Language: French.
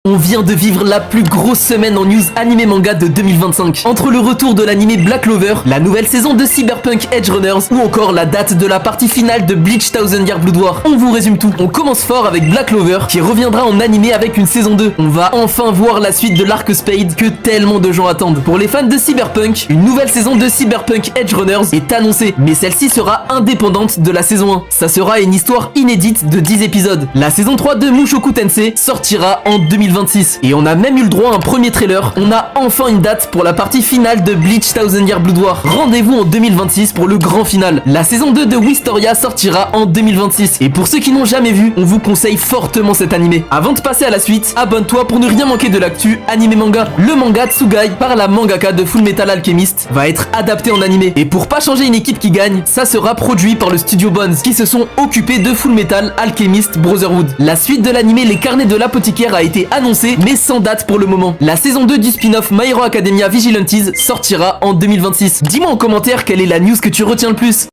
On vient de vivre la plus grosse semaine en news animé manga de 2025. Entre le retour de l'animé Black Clover, la nouvelle saison de Cyberpunk Edge Runners ou encore la date de la partie finale de Bleach Thousand Year Blood War. On vous résume tout. On commence fort avec Black Clover qui reviendra en animé avec une saison 2. On va enfin voir la suite de l'arc Spade que tellement de gens attendent. Pour les fans de Cyberpunk, une nouvelle saison de Cyberpunk Edge Runners est annoncée, mais celle-ci sera indépendante de la saison 1. Ça sera une histoire inédite de 10 épisodes. La saison 3 de Mushoku Tensei sortira en 2026. Et on a même eu le droit à un premier trailer. On a enfin une date pour la partie finale de Bleach Thousand Year Blood War. Rendez-vous en 2026 pour le grand final. La saison 2 de Wistoria sortira en 2026. Et pour ceux qui n'ont jamais vu, on vous conseille fortement cet animé. Avant de passer à la suite, abonne-toi pour ne rien manquer de l'actu animé manga. Le manga Tsugai par la mangaka de Fullmetal Alchemist va être adapté en animé. Et pour pas changer une équipe qui gagne, ça sera produit par le studio Bones qui se sont occupés de Fullmetal Alchemist Brotherhood. La suite de l'animé Les Carnets de l'Apothicaire a été annoncée mais sans date pour le moment. La saison 2 du spin-off My Hero Academia Vigilantes sortira en 2026. Dis-moi en commentaire quelle est la news que tu retiens le plus.